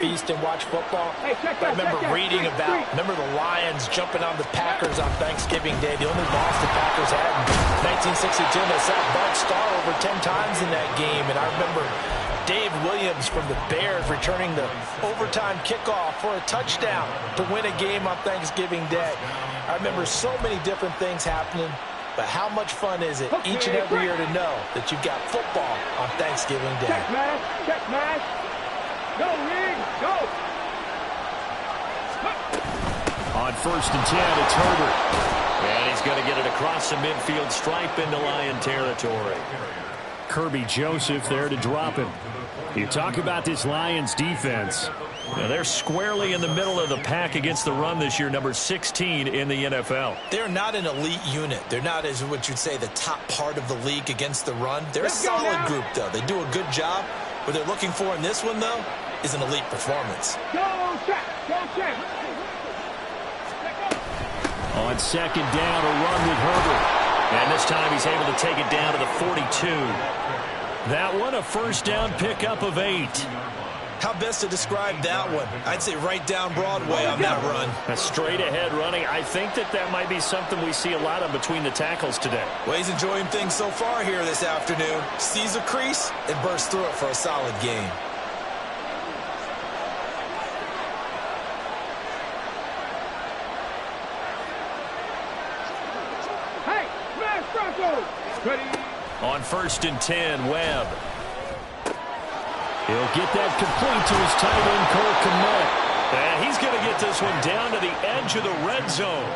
feast and watch football. But I remember reading about, the Lions jumping on the Packers on Thanksgiving Day. The only loss the Packers had in 1962. They sacked Bart Starr over 10 times in that game. And I remember Dave Williams from the Bears returning the overtime kickoff for a touchdown to win a game on Thanksgiving Day. I remember so many different things happening. But how much fun is it each and every year to know that you've got football on Thanksgiving Day? Check match. Go, Rig, go! On 1st and 10, it's Herbert. And he's going to get it across the midfield stripe into Lion territory. Kirby Joseph there to drop him. You talk about this Lions defense. Now they're squarely in the middle of the pack against the run this year, number 16 in the NFL. They're not an elite unit. They're not, as what you'd say, the top part of the league against the run. They're a solid group, though. They do a good job. What they're looking for in this one, though, is an elite performance. Go check. On 2nd down, a run with Herbert. And this time he's able to take it down to the 42. That one, a 1st down pickup of 8. How best to describe that one? I'd say right down Broadway on that run. A straight ahead running. I think that might be something we see a lot of between the tackles today. Well, he's enjoying things so far here this afternoon. Sees a crease and bursts through it for a solid game. Hey, smash Bronco! Ready? On 1st and 10, Webb. He'll get that complete to his tight end, Cole Kmet. And he's going to get this one down to the edge of the red zone.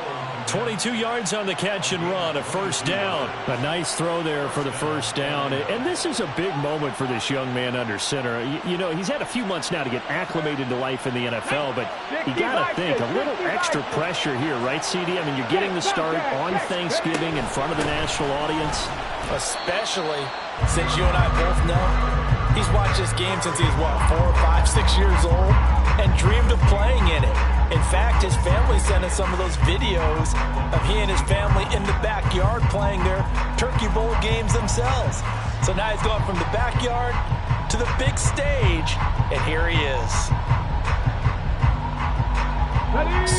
22 yards on the catch and run, a 1st down. A nice throw there for the 1st down. And this is a big moment for this young man under center. You know, he's had a few months now to get acclimated to life in the NFL, but you got to think, a little extra pressure here, right, CD? I mean, you're getting the start on Thanksgiving in front of the national audience. Especially since you and I both know he's watched this game since he was, 4, 5, 6 years old and dreamed of playing in it. In fact, his family sent us some of those videos of he and his family in the backyard playing their Turkey Bowl games themselves. So now he's gone from the backyard to the big stage, and here he is.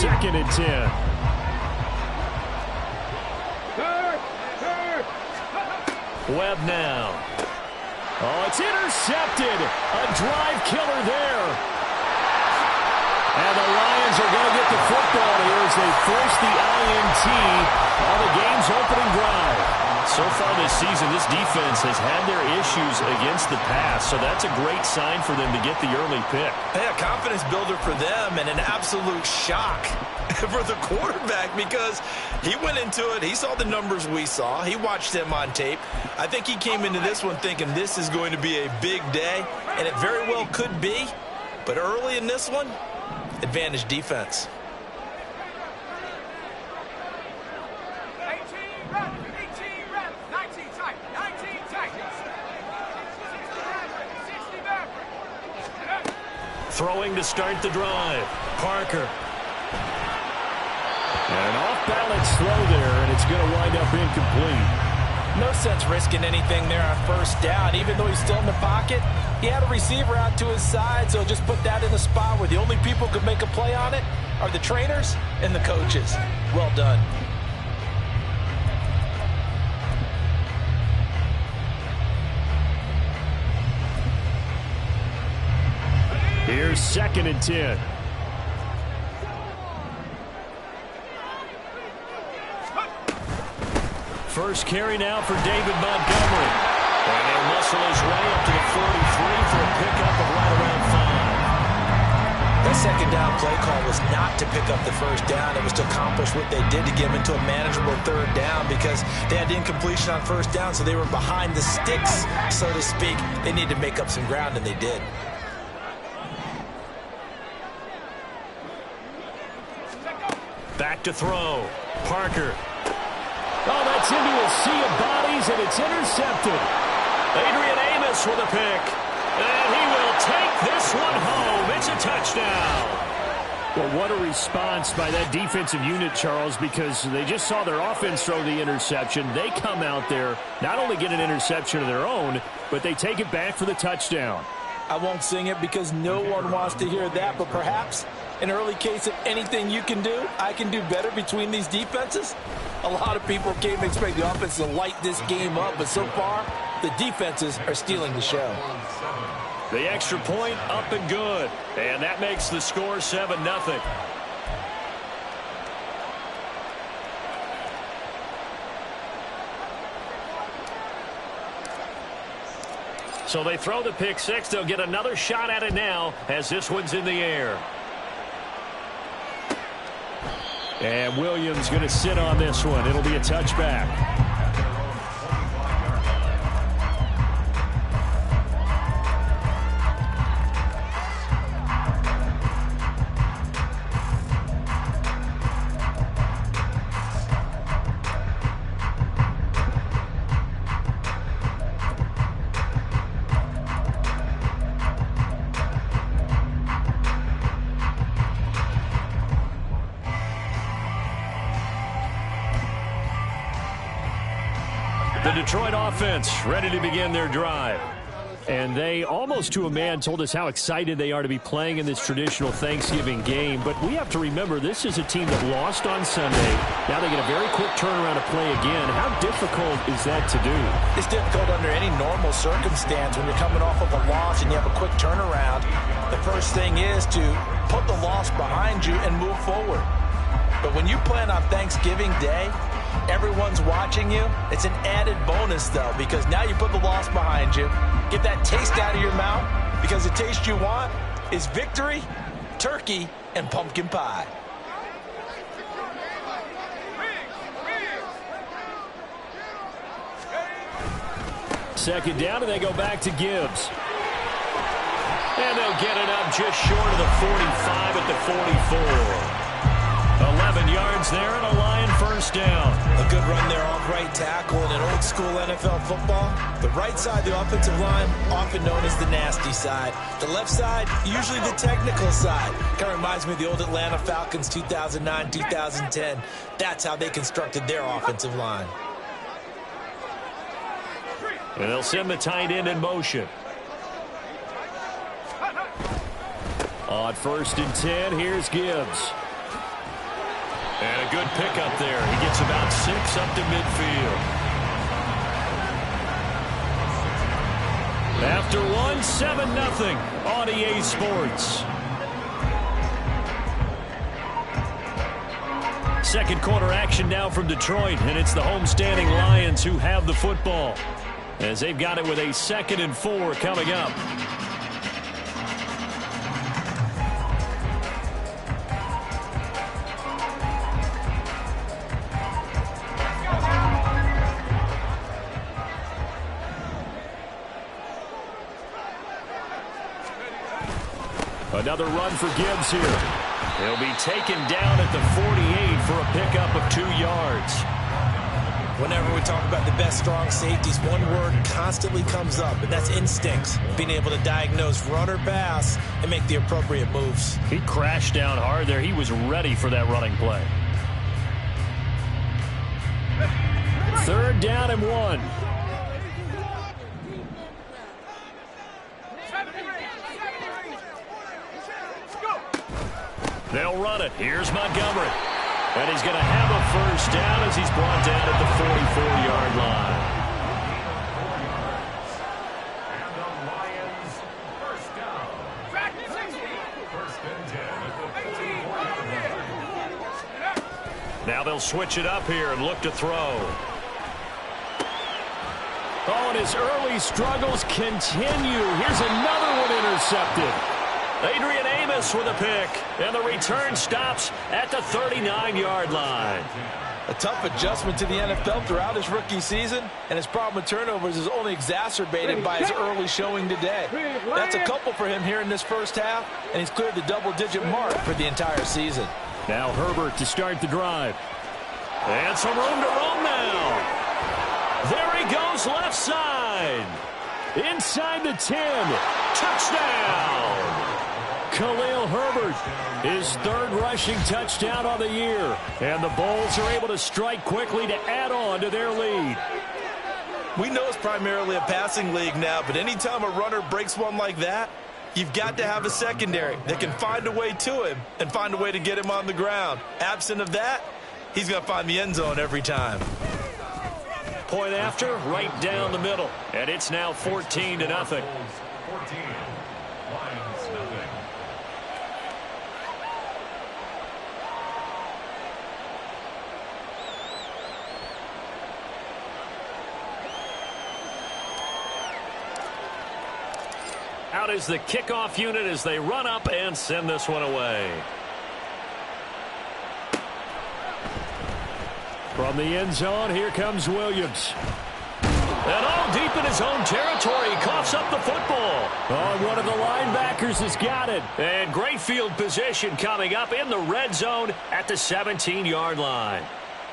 2nd and 10. Webb now. Oh, it's intercepted. A drive killer there. And the Lions are going to get the football here as they force the INT on the game's opening drive. So far this season, this defense has had their issues against the pass, so that's a great sign for them to get the early pick. Yeah, confidence builder for them and an absolute shock for the quarterback because he went into it. He saw the numbers we saw. He watched them on tape. I think he came into this one thinking this is going to be a big day, and it very well could be. But early in this one, advantage defense. 18 rep, 19 tight, 19 tight. 60 back. Throwing to start the drive. Parker. And an off-balance throw there, and it's going to wind up incomplete. No sense risking anything there on 1st down. Even though he's still in the pocket, he had a receiver out to his side, so just put that in a spot where the only people who could make a play on it are the trainers and the coaches. Well done. Here's 2nd and 10. First carry now for David Montgomery. And he'll muscle his way up to the 43 for a pickup of right around 5. That 2nd down play call was not to pick up the 1st down. It was to accomplish what they did to get him into a manageable 3rd down because they had incompletion on 1st down, so they were behind the sticks, so to speak. They needed to make up some ground, and they did. Back to throw. Parker. Oh, that's into a sea of bodies, and it's intercepted. Adrian Amos with a pick. And he will take this one home. It's a touchdown. Well, what a response by that defensive unit, Charles, because they just saw their offense throw the interception. They come out there, not only get an interception of their own, but they take it back for the touchdown. I won't sing it because no one wants to hear that, but perhaps an early case of anything you can do, I can do better between these defenses. A lot of people came to expect the offense to light this game up, but so far, the defenses are stealing the show. The extra point up and good, and that makes the score 7-0. So they throw the pick six. They'll get another shot at it now as this one's in the air. And Williams going to sit on this one. It'll be a touchback. The Detroit offense ready to begin their drive. And they, almost to a man, told us how excited they are to be playing in this traditional Thanksgiving game. But we have to remember, this is a team that lost on Sunday. Now they get a very quick turnaround to play again. How difficult is that to do? It's difficult under any normal circumstance when you're coming off of a loss and you have a quick turnaround. The first thing is to put the loss behind you and move forward. But when you play on Thanksgiving Day, everyone's watching you. It's an added bonus, though, because now you put the loss behind you. Get that taste out of your mouth, because the taste you want is victory, turkey, and pumpkin pie. Second down, and they go back to Gibbs. And they'll get it up just short of the 45 at the 44. 11 yards there and a Lion first down. A good run there off right tackle in an old-school NFL football. The right side, the offensive line, often known as the nasty side. The left side, usually the technical side. Kind of reminds me of the old Atlanta Falcons 2009, 2010. That's how they constructed their offensive line. And they'll send the tight end in motion. On 1st and 10, here's Gibbs. And a good pickup there. He gets about 6 up to midfield. After one, 7-0 on EA Sports. Second quarter action now from Detroit, and it's the homestanding Lions who have the football, as they've got it with a 2nd and 4 coming up. Another run for Gibbs here. He'll be taken down at the 48 for a pickup of 2 yards. Whenever we talk about the best strong safeties, one word constantly comes up, and that's instincts. Being able to diagnose run or pass and make the appropriate moves. He crashed down hard there. He was ready for that running play. 3rd down and 1. They'll run it. Here's Montgomery. And he's going to have a first down as he's brought down at the 44-yard line. And the Lions first down. Track 60. 1st and 10. Now they'll switch it up here and look to throw. Oh, and his early struggles continue. Here's another one intercepted. Adrian Amos with a pick, and the return stops at the 39-yard line. A tough adjustment to the NFL throughout his rookie season, and his problem with turnovers is only exacerbated by his early showing today. That's a couple for him here in this first half, and he's cleared the double-digit mark for the entire season. Now Herbert to start the drive. And some room to roam now. There he goes left side. Inside the 10. Touchdown. Khalil Herbert, his 3rd rushing touchdown on the year. And the Bulls are able to strike quickly to add on to their lead. We know it's primarily a passing league now, but anytime a runner breaks one like that, you've got to have a secondary that can find a way to him and find a way to get him on the ground. Absent of that, he's going to find the end zone every time. Point after, right down the middle. And it's now 14-0. 14. Lions, nothing. Out is the kickoff unit as they run up and send this one away. From the end zone, here comes Williams. And all deep in his own territory, he coughs up the football. Oh, one of the linebackers has got it. And great field position coming up in the red zone at the 17-yard line.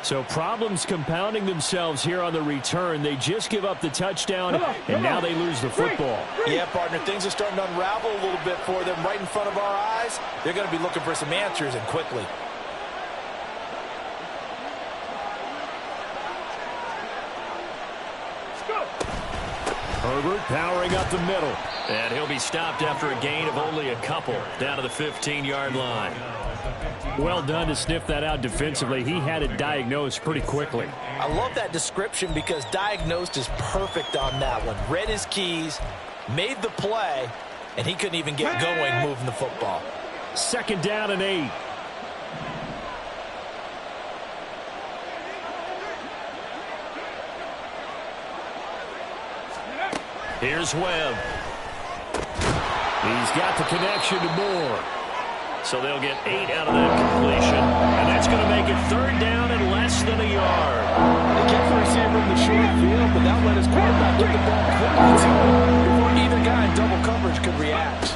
So problems compounding themselves here on the return. They just give up the touchdown, and now they lose the football. Yeah, partner, things are starting to unravel a little bit for them right in front of our eyes. They're going to be looking for some answers, and quickly. Herbert powering up the middle. And he'll be stopped after a gain of only a couple down to the 15-yard line. Well done to sniff that out defensively. He had it diagnosed pretty quickly. I love that description because diagnosed is perfect on that one. Read his keys, made the play, and he couldn't even get going moving the football. 2nd down and 8. Here's Webb. He's got the connection to Moore. So they'll get 8 out of that completion. And that's going to make it 3rd down and less than a yard. They kept the receiver in the short field, but that let his quarterback get the ball quickly to him before either guy in double coverage could react.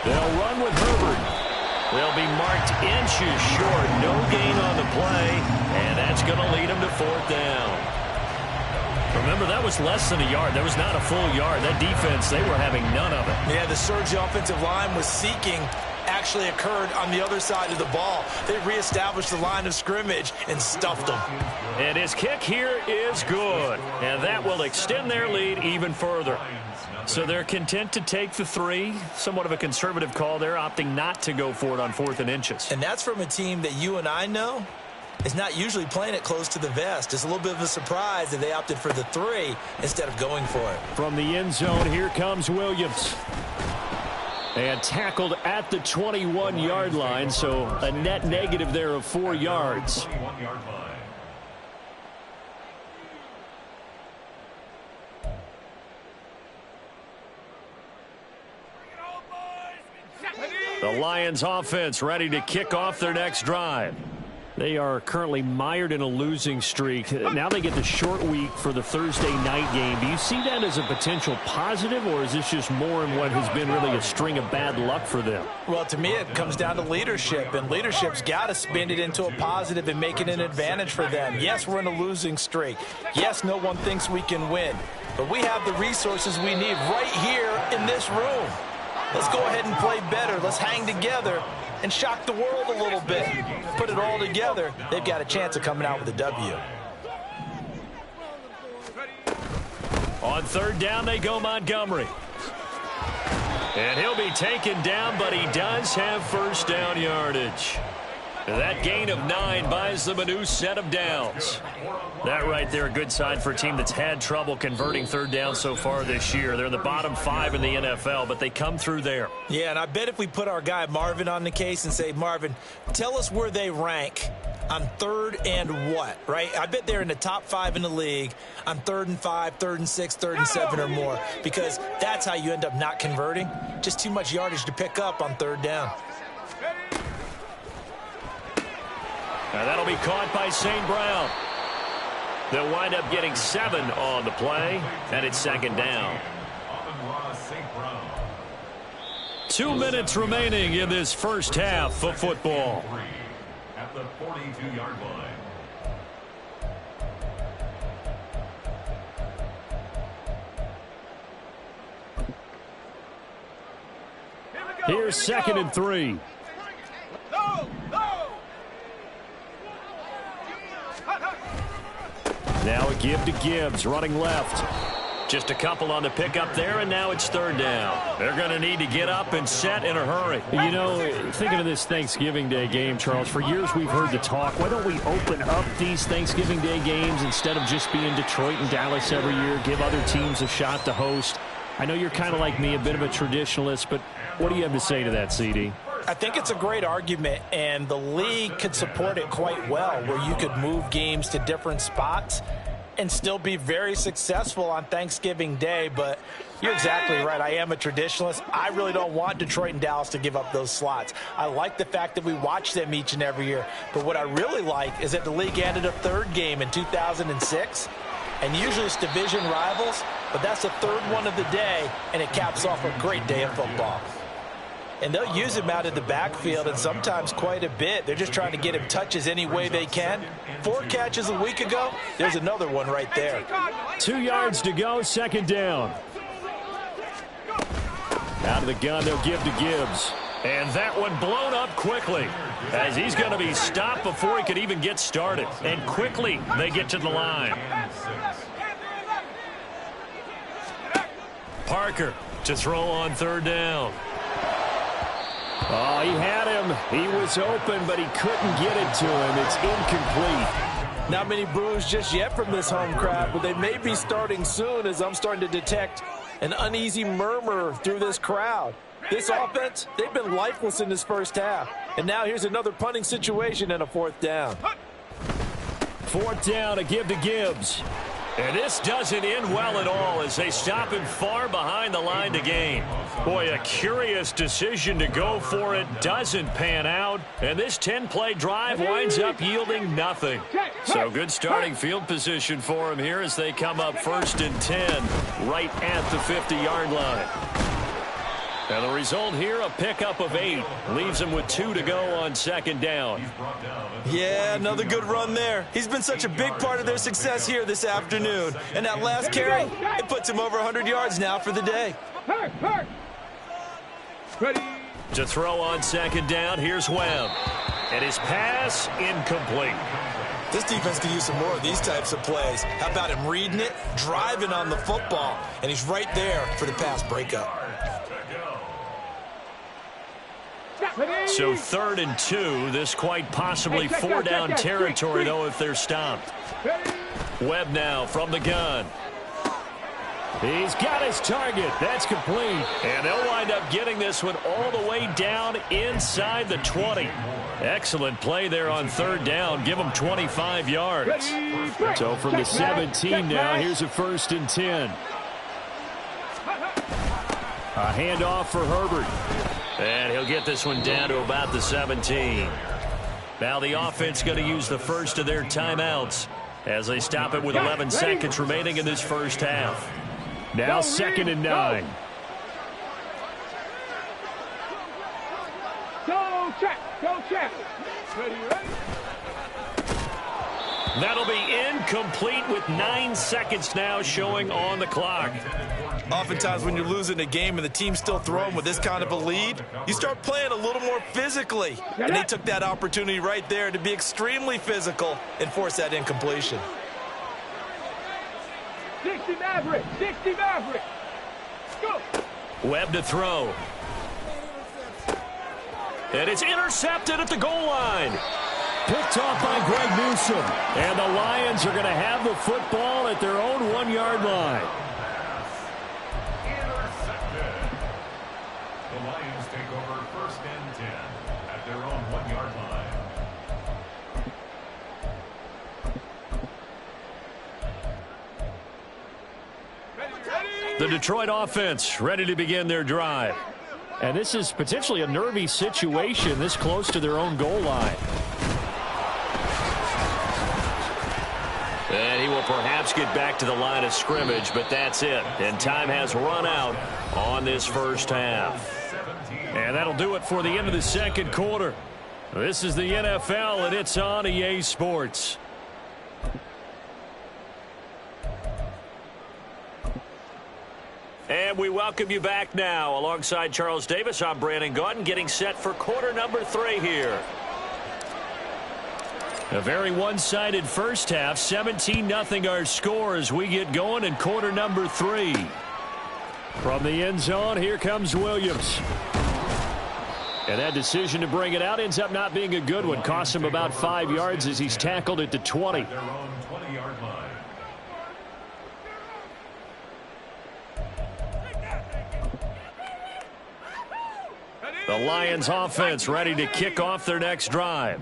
They'll run with Herbert. They'll be marked inches short. No gain on the play. And that's going to lead them to 4th down. Remember, that was less than a yard. That was not a full yard. That defense, they were having none of it. Yeah, the surge offensive line was seeking actually occurred on the other side of the ball. They reestablished the line of scrimmage and stuffed them. And his kick here is good. And that will extend their lead even further. So they're content to take the 3. Somewhat of a conservative call there, opting not to go for it on 4th and inches. And that's from a team that you and I know is not usually playing it close to the vest. It's a little bit of a surprise that they opted for the 3 instead of going for it. From the end zone, here comes Williams. And tackled at the 21-yard line, so a net negative there of 4 yards. 21-yard line. The Lions offense ready to kick off their next drive. They are currently mired in a losing streak. Now they get the short week for the Thursday night game. Do you see that as a potential positive, or is this just more in what has been really a string of bad luck for them? Well, to me, it comes down to leadership, and leadership's got to spin it into a positive and make it an advantage for them. Yes, we're in a losing streak. Yes, no one thinks we can win, but we have the resources we need right here in this room. Let's go ahead and play better. Let's hang together and shock the world a little bit. Put it all together, they've got a chance of coming out with a W. On 3rd down, they go Montgomery. And he'll be taken down, but he does have 1st down yardage. That gain of 9 buys them a new set of downs. That right there, a good sign for a team that's had trouble converting 3rd down so far this year. They're in the bottom 5 in the NFL, but they come through there. Yeah, and I bet if we put our guy Marvin on the case and say, Marvin, tell us where they rank on 3rd and what, right? I bet they're in the top 5 in the league on 3rd and 5, 3rd and 6, 3rd and 7 or more, because that's how you end up not converting. Just too much yardage to pick up on 3rd down. Now that'll be caught by St. Brown. They'll wind up getting 7 on the play, and it's 2nd down. 2 minutes remaining in this first half of football. At the 42-yard line. Here's 2nd and 3. Now a give to Gibbs, running left. Just a couple on the pickup there, and now it's third down. They're going to need to get up and set in a hurry. You know, thinking of this Thanksgiving Day game, Charles, for years we've heard the talk, why don't we open up these Thanksgiving Day games instead of just being Detroit and Dallas every year, give other teams a shot to host? I know you're kind of like me, a bit of a traditionalist, but what do you have to say to that, CD? I think it's a great argument, and the league could support it quite well, where you could move games to different spots and still be very successful on Thanksgiving Day. But you're exactly right. I am a traditionalist. I really don't want Detroit and Dallas to give up those slots. I like the fact that we watch them each and every year. But what I really like is that the league added a third game in 2006. And usually it's division rivals, but that's the third one of the day, and it caps off a great day of football. And they'll use him out of the backfield, and sometimes quite a bit. They're just trying to get him touches any way they can. 4 catches a week ago. There's another one right there. 2 yards to go, second down. Out of the gun, they'll give to Gibbs. And that one blown up quickly, as he's going to be stopped before he could even get started. And quickly, they get to the line. Parker to throw on third down. Oh, he had him. He was open, but he couldn't get it to him. It's incomplete. Not many boos just yet from this home crowd, but they may be starting soon, as I'm starting to detect an uneasy murmur through this crowd. This offense, they've been lifeless in this first half. And now here's another punting situation and a fourth down. Fourth down, a give to Gibbs. And this doesn't end well at all as they stop him far behind the line to gain. Boy, a curious decision to go for it doesn't pan out. And this 10-play drive winds up yielding nothing. So good starting field position for him here as they come up 1st and 10 right at the 50-yard line. And the result here, a pickup of 8. Leaves him with 2 to go on second down. Yeah, another good run there. He's been such a big part of their success here this afternoon. And that last carry, it puts him over 100 yards now for the day. Ready. To throw on second down, here's Webb. And his pass incomplete. This defense could use some more of these types of plays. How about him reading it, driving on the football, and he's right there for the pass breakup. So 3rd and 2, this quite possibly 4-down territory, though, if they're stopped. Webb now from the gun. He's got his target. That's complete. And they'll wind up getting this one all the way down inside the 20. Excellent play there on 3rd down. Give them 25 yards. So from the 17 now, here's a 1st and 10. A handoff for Herbert. And he'll get this one down to about the 17. Now the offense going to use the first of their timeouts as they stop it with 11 seconds remaining in this first half. Now 2nd and 9. Go check. Go check. Ready, ready. That'll be incomplete with 9 seconds now showing on the clock. Oftentimes when you're losing a game and the team's still throwing with this kind of a lead, you start playing a little more physically. And they took that opportunity right there to be extremely physical and force that incompletion. 60 Maverick. 60 Maverick. Go. Webb to throw. And it's intercepted at the goal line. Picked off by Greg Newsome. And the Lions are going to have the football at their own 1-yard line. Intercepted. The Lions take over 1st and 10 at their own 1-yard line. The Detroit offense ready to begin their drive. And this is potentially a nervy situation this close to their own goal line. And he will perhaps get back to the line of scrimmage, but that's it. And time has run out on this first half. And that'll do it for the end of the second quarter. This is the NFL, and it's on EA Sports. And we welcome you back now. Alongside Charles Davis, I'm Brandon Gaudin, getting set for quarter number 3 here. A very one-sided first half. 17-0 our score as we get going in quarter number 3. From the end zone, here comes Williams. And that decision to bring it out ends up not being a good one. Costs him about 5 yards as he's tackled at the 20. Their own 20-yard line. The Lions offense ready to kick off their next drive.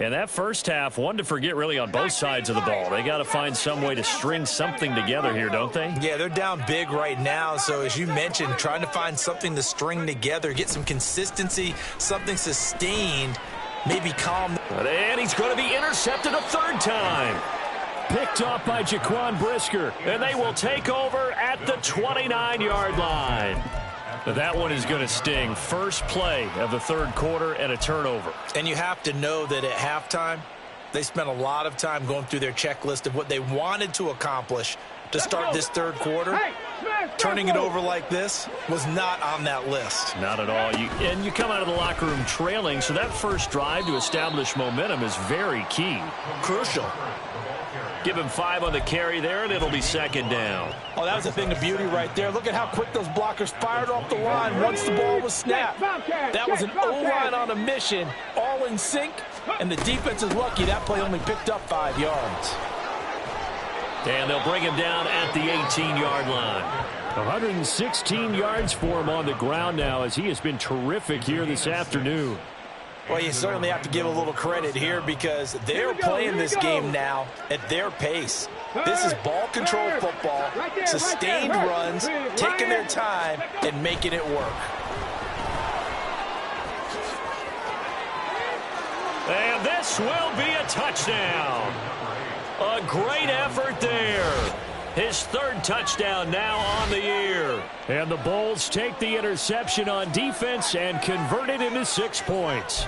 And that first half, one to forget really on both sides of the ball. They got to find some way to string something together here, don't they? Yeah, they're down big right now. So as you mentioned, trying to find something to string together, get some consistency, something sustained, maybe calm. And he's going to be intercepted a third time. Picked off by Jaquan Brisker. And they will take over at the 29-yard line. That one is going to sting. First play of the third quarter and a turnover. And you have to know that at halftime, they spent a lot of time going through their checklist of what they wanted to accomplish to start this third quarter. Turning it over like this was not on that list. Not at all. And you come out of the locker room trailing, so that first drive to establish momentum is very key. Crucial. Give him 5 on the carry there, and it'll be second down. Oh, that was a thing of beauty right there. Look at how quick those blockers fired off the line once the ball was snapped. That was an O-line on a mission, all in sync, and the defense is lucky that play only picked up 5 yards. And they'll bring him down at the 18-yard line. 116 yards for him on the ground now as he has been terrific here this afternoon. Well, you certainly have to give a little credit here because they're playing this game now at their pace. This is ball control football, sustained runs, taking their time and making it work. And this will be a touchdown. A great effort there. His third touchdown now on the year. And the Bulls take the interception on defense and convert it into 6 points.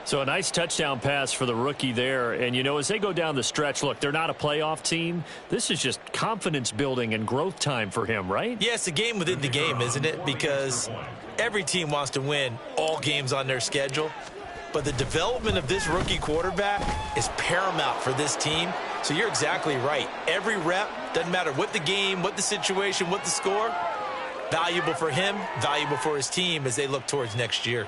So a nice touchdown pass for the rookie there. And, you know, as they go down the stretch, look, they're not a playoff team. This is just confidence building and growth time for him, right? Yeah, it's a game within the game, isn't it? Because every team wants to win all games on their schedule. But the development of this rookie quarterback is paramount for this team. So you're exactly right. Every rep, doesn't matter what the game, what the situation, what the score, valuable for him, valuable for his team as they look towards next year.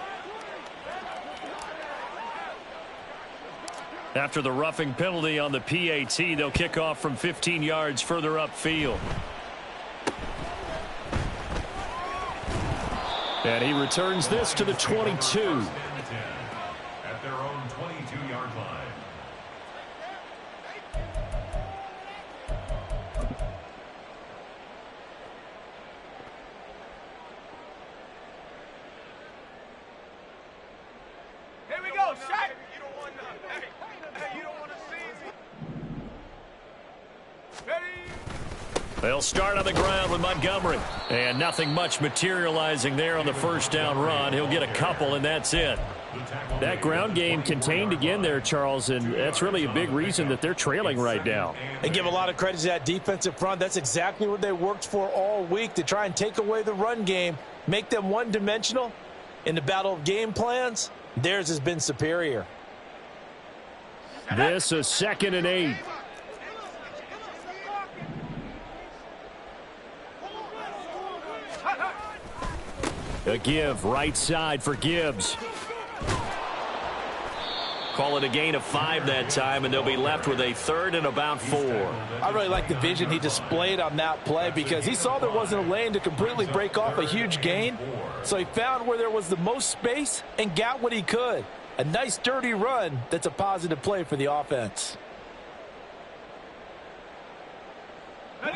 After the roughing penalty on the PAT, they'll kick off from 15 yards further upfield. And he returns this to the 22. At their own 22-yard line. Here we go, shot. You don't want to. Hey, you don't want to see. Ready? They'll start on the ground with Montgomery. And nothing much materializing there on the first down run. He'll get a couple, and that's it. That ground game contained again there, Charles, and that's really a big reason that they're trailing right now. And give a lot of credit to that defensive front. That's exactly what they worked for all week, to try and take away the run game, make them one-dimensional. In the battle of game plans, theirs has been superior. This is 2nd and 8. A give right side for Gibbs. Call it a gain of 5 that time, and they'll be left with a 3rd and about 4. I really like the vision he displayed on that play because he saw there wasn't a lane to completely break off a huge gain. So he found where there was the most space and got what he could. A nice dirty run that's a positive play for the offense.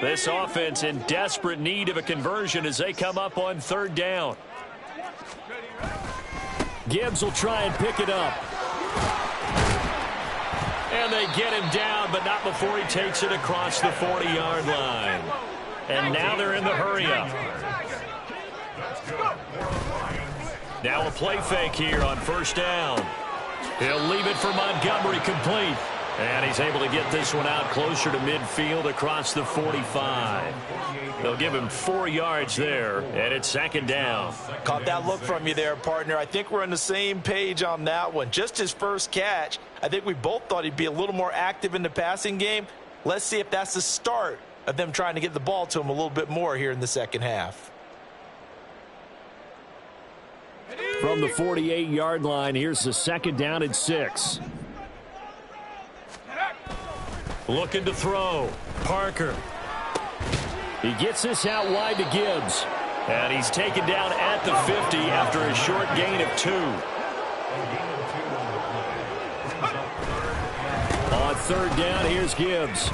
This offense in desperate need of a conversion as they come up on 3rd down. Gibbs will try and pick it up. And they get him down, but not before he takes it across the 40-yard line. And now they're in the hurry-up. Now a play fake here on 1st down. He'll leave it for Montgomery complete. And he's able to get this one out closer to midfield across the 45. They'll give him 4 yards there, and it's second down. Caught that look from you there, partner. I think we're on the same page on that one. Just his first catch, I think we both thought he'd be a little more active in the passing game. Let's see if that's the start of them trying to get the ball to him a little bit more here in the second half. From the 48-yard line, here's the second down and 6. Looking to throw. Parker. He gets this out wide to Gibbs. And he's taken down at the 50 after a short gain of 2. On third down, here's Gibbs.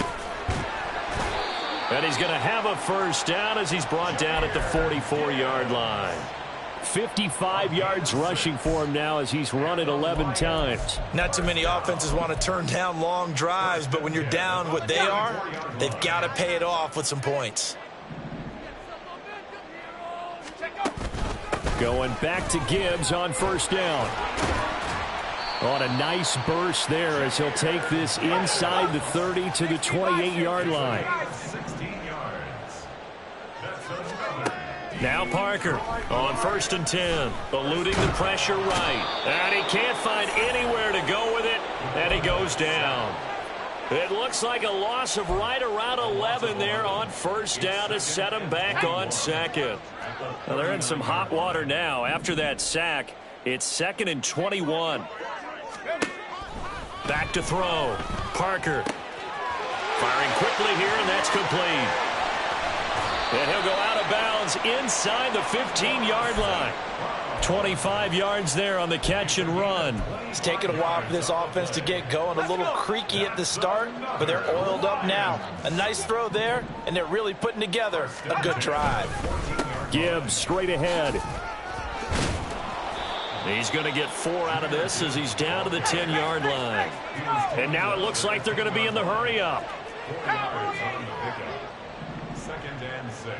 And he's going to have a first down as he's brought down at the 44-yard line. 55 yards rushing for him now as he's run it 11 times. Not too many offenses want to turn down long drives, but when you're down what they are, they've got to pay it off with some points. Going back to Gibbs on first down. On a nice burst there as he'll take this inside the 30 to the 28-yard line. Now Parker on first and 10, eluding the pressure right. And he can't find anywhere to go with it, and he goes down. It looks like a loss of right around 11 there on first down to set him back on second. Well, they're in some hot water now. After that sack, it's second and 21. Back to throw. Parker firing quickly here, and that's complete. And he'll go out of bounds inside the 15-yard line. 25 yards there on the catch and run. It's taken a while for this offense to get going. A little creaky at the start, but they're oiled up now. A nice throw there, and they're really putting together a good drive. Gibbs straight ahead. He's going to get 4 out of this as he's down to the 10-yard line. And now it looks like they're going to be in the hurry-up. 4 yards on the pickup. Second and 6.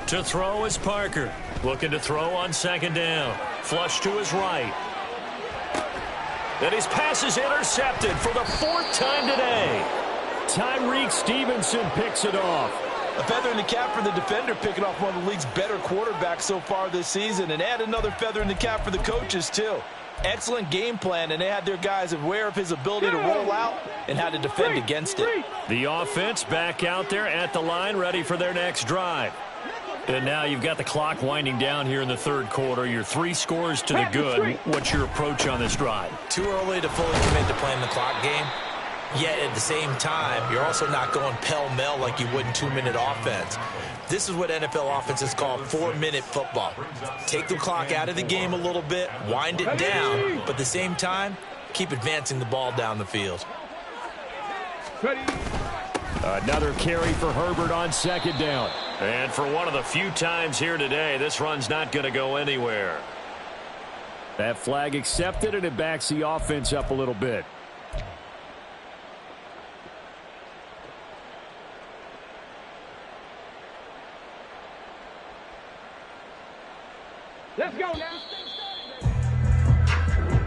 To throw is Parker. Looking to throw on second down. Flush to his right. And his pass is intercepted for the 4th time today. Tyreek Stevenson picks it off. A feather in the cap for the defender, picking off one of the league's better quarterbacks so far this season. And add another feather in the cap for the coaches, too. Excellent game plan, and they had their guys aware of his ability to roll out and how to defend against it. The offense back out there at the line, ready for their next drive. And now you've got the clock winding down here in the third quarter. You're 3 scores to the good. What's your approach on this drive? Too early to fully commit to playing the clock game. Yet at the same time, you're also not going pell-mell like you would in 2-minute offense. This is what NFL offenses call 4-minute football. Take the clock out of the game a little bit, wind it down, but at the same time, keep advancing the ball down the field. Another carry for Herbert on second down. And for one of the few times here today, this run's not going to go anywhere. That flag accepted, and it backs the offense up a little bit. Let's go now.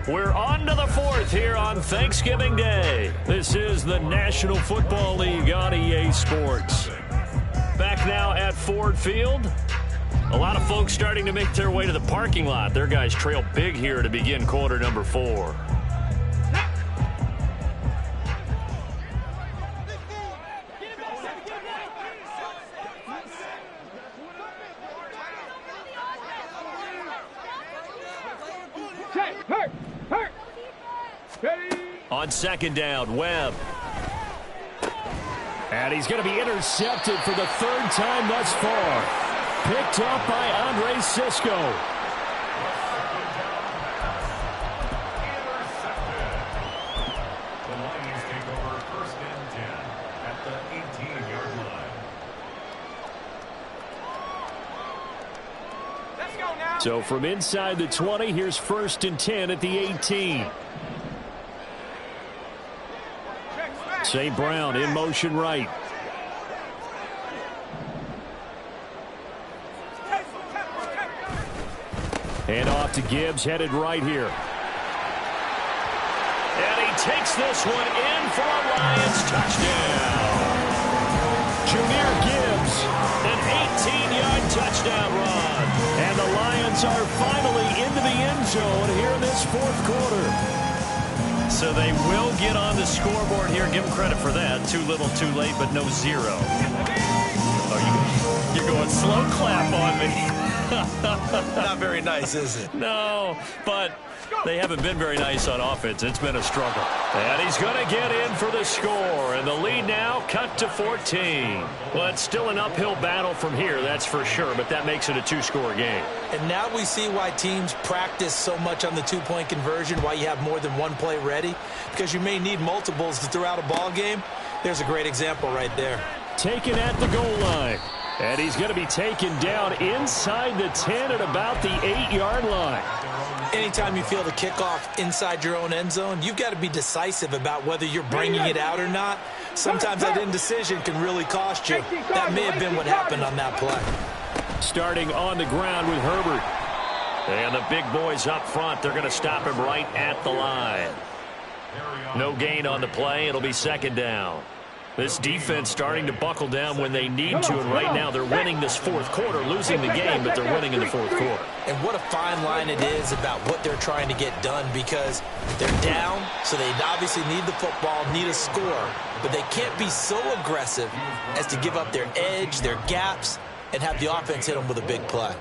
We're on to the 4th here on Thanksgiving Day. This is the National Football League on EA Sports. Back now at Ford Field. A lot of folks starting to make their way to the parking lot. Their guys trail big here to begin quarter number 4. On second down, Webb. And he's going to be intercepted for the 3rd time thus far. Picked up by Andre Cisco. The Lions take over first and 10 at the 18-yard line. Let's go now. So from inside the 20, here's first and 10 at the 18. St. Brown in motion right. And off to Gibbs, headed right here. takes this one in for a Lions touchdown. Jahmyr Gibbs, an 18-yard touchdown run. And the Lions are finally into the end zone here in this fourth quarter. So they will get on the scoreboard here. Give them credit for that. Too little, too late, but no zero. Oh, you're going slow clap on me. Not very nice, is it? No, but they haven't been very nice on offense. It's been a struggle. And he's going to get in for the score. And the lead now cut to 14. Well, it's still an uphill battle from here, that's for sure, but that makes it a two-score game. And now we see why teams practice so much on the two-point conversion, why you have more than one play ready, because you may need multiples to throw out a ball game. There's a great example right there. Taken at the goal line. And he's going to be taken down inside the 10 at about the 8-yard line. Anytime you feel the kickoff inside your own end zone, you've got to be decisive about whether you're bringing it out or not. Sometimes that indecision can really cost you. That may have been what happened on that play. Starting on the ground with Herbert. And the big boys up front, they're going to stop him right at the line. No gain on the play. It'll be second down. This defense starting to buckle down when they need to, and right now they're winning this fourth quarter, losing the game, but they're winning in the fourth quarter. And what a fine line it is about what they're trying to get done, because they're down, so they obviously need the football, need a score, but they can't be so aggressive as to give up their edge, their gaps, and have the offense hit them with a big play.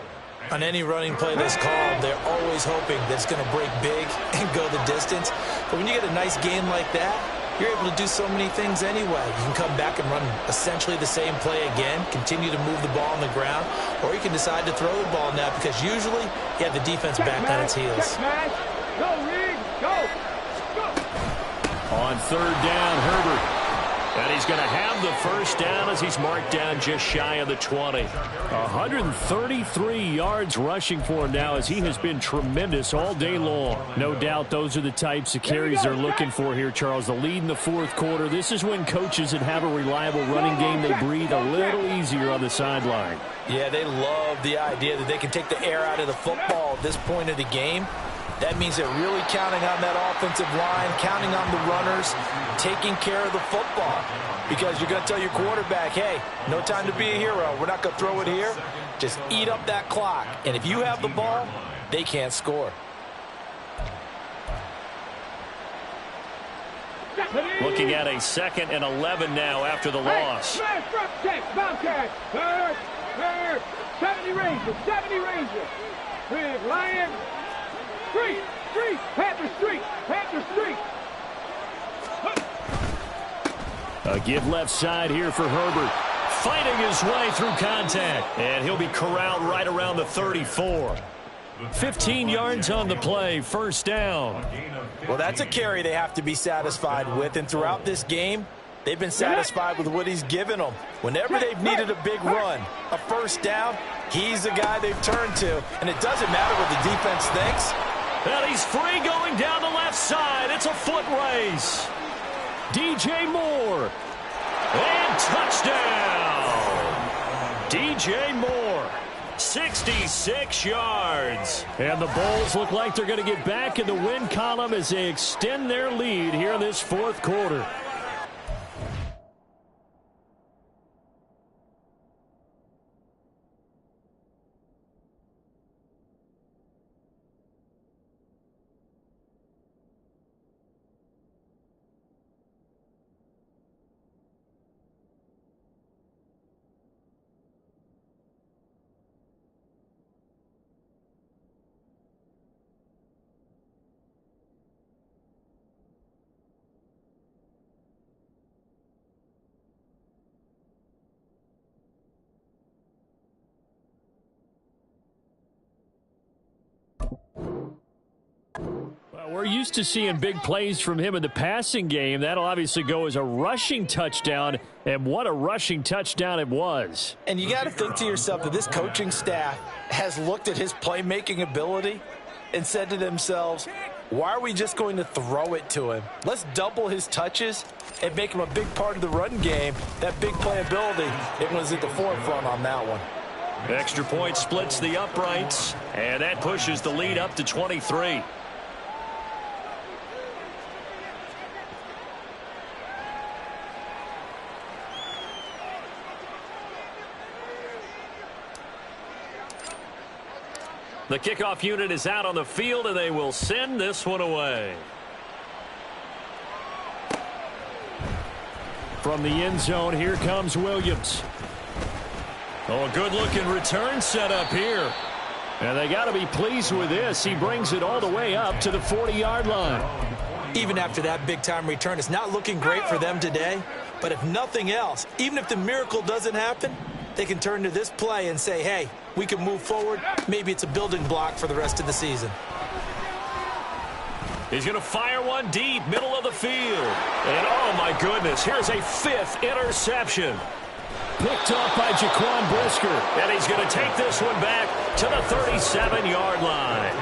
On any running play that's called, they're always hoping that it's going to break big and go the distance. But when you get a nice gain like that, you're able to do so many things anyway. You can come back and run essentially the same play again, continue to move the ball on the ground, or you can decide to throw the ball now because usually you have the defense back on its heels. Go, Reed, go. On third down, Herbert. And he's going to have the first down as he's marked down just shy of the 20. 133 yards rushing for him now as he has been tremendous all day long. No doubt those are the types of carries they're looking for here, Charles. The lead in the fourth quarter. This is when coaches that have a reliable running game, they breathe a little easier on the sideline. Yeah, they love the idea that they can take the air out of the football at this point of the game. That means they're really counting on that offensive line, counting on the runners, taking care of the football. Because you're going to tell your quarterback, hey, no time to be a hero. We're not going to throw it here. Just eat up that clock. And if you have the ball, they can't score. Looking at a 2nd and 11 now after the loss. Hey, front check, Bobcat. Third, 70 Rangers, 70 Rangers. With Lions. Street, Panther Street. A give left side here for Herbert. Fighting his way through contact. And he'll be corralled right around the 34. 15 yards on the play, first down. Well, that's a carry they have to be satisfied with. And throughout this game, they've been satisfied with what he's given them. Whenever they've needed a big run, a first down, he's the guy they've turned to. And it doesn't matter what the defense thinks. And he's free going down the left side. It's a foot race. DJ Moore. And touchdown. DJ Moore. 66 yards. And the Bulls look like they're going to get back in the win column as they extend their lead here in this fourth quarter. We're used to seeing big plays from him in the passing game. That'll obviously go as a rushing touchdown, and what a rushing touchdown it was. And you got to think to yourself that this coaching staff has looked at his playmaking ability and said to themselves, why are we just going to throw it to him? Let's double his touches and make him a big part of the run game. That big playability, it was at the forefront on that one. Extra point splits the uprights, and that pushes the lead up to 23. The kickoff unit is out on the field, and they will send this one away. From the end zone, here comes Williams. Oh, a good-looking return set up here. And they got to be pleased with this. He brings it all the way up to the 40-yard line. Even after that big-time return, it's not looking great for them today. But if nothing else, even if the miracle doesn't happen, they can turn to this play and say, hey, we can move forward. Maybe it's a building block for the rest of the season. He's going to fire one deep, middle of the field. And, oh, my goodness, here's a 5th interception. Picked off by Jaquan Brisker. And he's going to take this one back to the 37-yard line.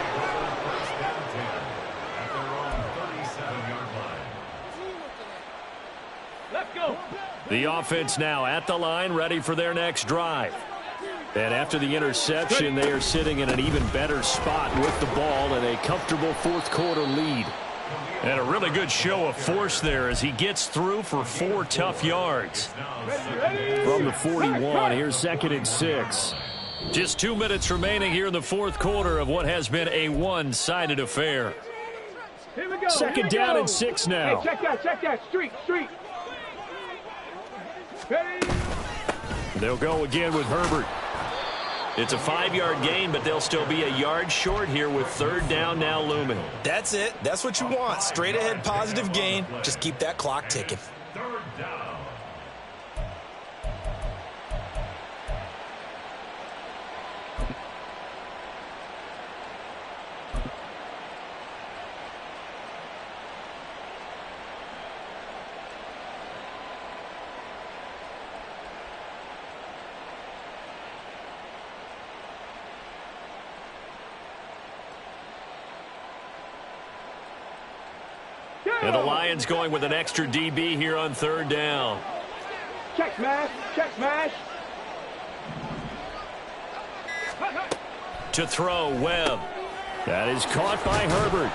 Let's go. The offense now at the line, ready for their next drive. And after the interception, they are sitting in an even better spot with the ball and a comfortable fourth-quarter lead. And a really good show of force there as he gets through for 4 tough yards. From the 41, here's 2nd and 6. Just 2 minutes remaining here in the fourth quarter of what has been a one-sided affair. Here we go. Second down and 6 now. Hey, check that. Street. Ready? They'll go again with Herbert. It's a 5-yard gain, but they'll still be a yard short here with 3rd down now looming. That's it. That's what you want. Straight ahead positive gain. Just keep that clock ticking. 3rd down. And the Lions going with an extra DB here on 3rd down. Check smash. To throw, Webb. That is caught by Herbert.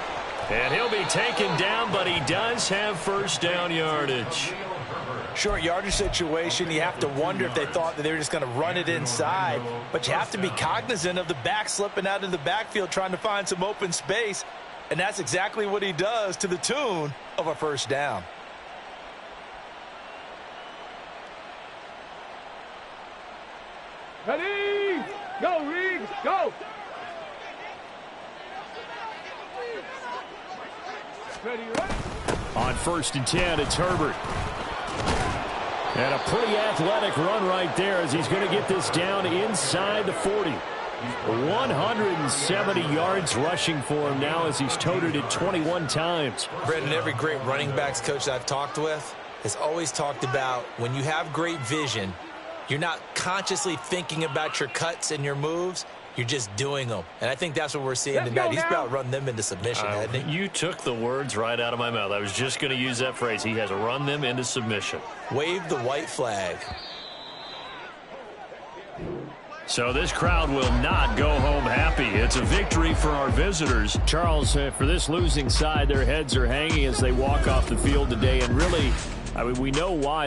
And he'll be taken down, but he does have 1st down yardage. Short yardage situation, you have to wonder if they thought that they were just going to run it inside. But you have to be cognizant of the back slipping out of the backfield trying to find some open space. And that's exactly what he does to the tune of a 1st down. Ready? Go, Riggs, go. Ready? On 1st and 10, it's Herbert. And a pretty athletic run right there as he's going to get this down inside the 40. 170 yards rushing for him now as he's toted it 21 times. Brendan, every great running backs coach I've talked with has always talked about when you have great vision, you're not consciously thinking about your cuts and your moves. You're just doing them. And I think that's what we're seeing tonight. He's about run them into submission, hasn't he? You took the words right out of my mouth. I was just going to use that phrase. He has run them into submission. Wave the white flag. So this crowd will not go home happy. It's a victory for our visitors. Charles, for this losing side, their heads are hanging as they walk off the field today. And really, I mean, we know why.